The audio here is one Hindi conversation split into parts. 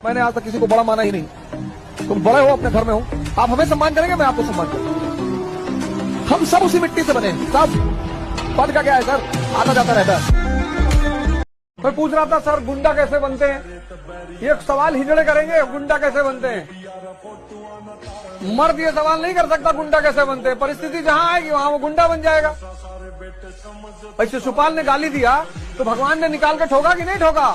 मैंने आज तक किसी को बड़ा माना ही नहीं। तुम बड़े हो, अपने घर में हो, आप हमें सम्मान करेंगे, मैं आपको सम्मान करूंगा। हम सब उसी मिट्टी से बने हैं, सब। पद का क्या है सर, आता जाता रहता है। मैं पूछ रहा था सर, गुंडा कैसे बनते हैं? ये सवाल हिजड़े करेंगे, गुंडा कैसे बनते हैं? मर्द ये सवाल नहीं कर सकता गुंडा कैसे बनते हैं। परिस्थिति जहां आएगी वहां वो गुंडा बन जाएगा। ऐसे शिशुपाल ने गाली दिया तो भगवान ने निकाल के ठोका कि नहीं ठोका?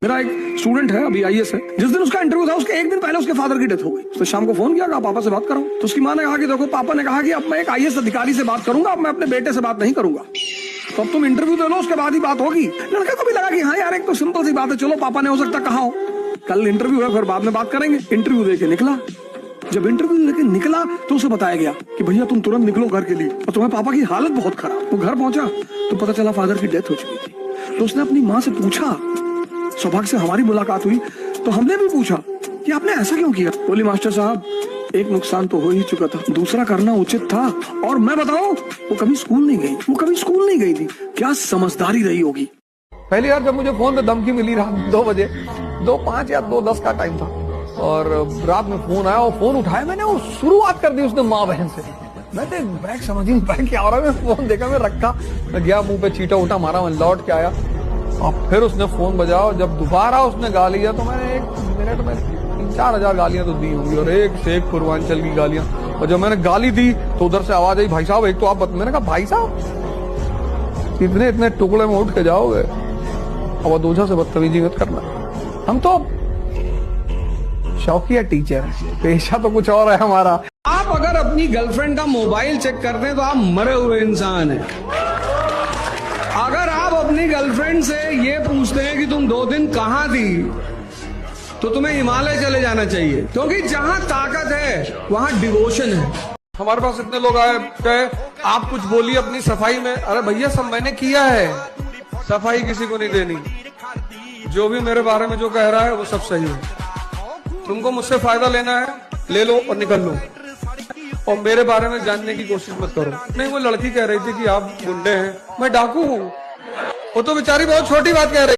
मेरा एक स्टूडेंट है, अभी आईएएस है। जिस दिन उसका इंटरव्यू था उसके एक दिन पहले उसके फादर की डेथ हो गई। तो शाम को फोन किया, कहा पापा से बात करो। तो उसकी माँ ने कहा कि देखो, पापा ने कहा कि अब मैं एक आईएएस अधिकारी से बात करूंगा, अब मैं अपने बेटे से बात नहीं करूंगा। तो अब तुम इंटरव्यू दे लो, उसके बाद ही बात होगी। लड़के को भी लगा कि हाँ यार, एक तो सिंपल सी बात है, चलो पापा ने हो सकता कहा हो, कल इंटरव्यू है, फिर बाद में बात करेंगे। इंटरव्यू देके निकला। जब इंटरव्यू लेके निकला तो उसे बताया गया कि भैया तुम तुरंत निकलो घर के लिए, और तुम्हारे पापा की हालत बहुत खराब। वो घर पहुंचा तो पता चला फादर की डेथ हो चुकी थी। तो उसने अपनी माँ से पूछा, सौभाग्य से हमारी मुलाकात हुई तो हमने भी पूछा कि आपने ऐसा क्यों किया? बोली, मास्टर साहब, एक नुकसान तो हो ही चुका था, दूसरा करना उचित था। और मैं बताऊं, वो कभी स्कूल नहीं गई थी। क्या समझदारी रही होगी। पहली बार जब मुझे फोन पे धमकी मिली रात 2 बजे, 2:05 या 2:10 का टाइम था, और रात में फोन आया और फोन उठाया मैंने, वो शुरुआत कर दी उसने माँ बहन से। मैं तो बैग समझ ही नहीं पाया क्या हो रहा है। मैं फोन देखा, मैं रखा, मैं गया, मुंह पे चीटा उठा मारा, मैं लौट के आया और फिर उसने फोन बजाया। और जब दोबारा उसने गाली दिया तो मैंने 1 मिनट में 3-4 हजार गालियां तो दी होंगी, और एक से एक पूर्वांचल की गालियां। और जब मैंने गाली दी तो उधर से आवाज आई, भाई साहब एक तो आप मैंने कहा, भाई साहब इतने टुकड़े में उठ के जाओगे? और दूसरा से बदतमीजी मत करना। हम तो शौकिया टीचर, पेशा तो कुछ और है हमारा। आप अगर अपनी गर्लफ्रेंड का मोबाइल चेक करते हैं तो आप मरे हुए इंसान हैं। अगर आप अपनी गर्लफ्रेंड से ये पूछते हैं कि तुम 2 दिन कहां थी, तो तुम्हें हिमालय चले जाना चाहिए, क्योंकि जहां ताकत है वहां डिवोशन है। हमारे पास इतने लोग आए, कहे आप कुछ बोलिए अपनी सफाई में। अरे भैया, सब मैंने किया है, सफाई किसी को नहीं देनी। जो भी मेरे बारे में जो कह रहा है वो सब सही है। तुमको मुझसे फायदा लेना है, ले लो और निकल लो, और मेरे बारे में जानने की कोशिश मत करो। नहीं, वो लड़की कह रही थी कि आप गुंडे हैं, मैं डाकू हूँ। वो तो बेचारी बहुत छोटी बात कह रही।